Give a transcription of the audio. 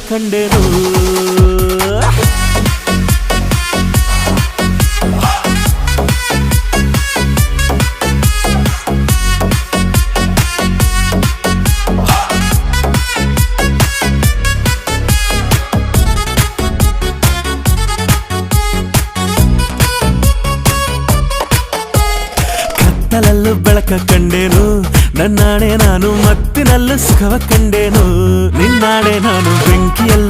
ಕಂಡೆನು ಕತ್ತಲಲ್ಲೂ ಬೆಳಕ ಕಂಡೇನು ನನ್ನಾಣೆ ನಾನು ಮತ್ತಿನಲ್ಲೂ ಸುಖವ ಕಂಡೇನು ನಿನ್ನಾಣೆ ನಾನು ಬೆಂಕಿಯಲ್ಲಿ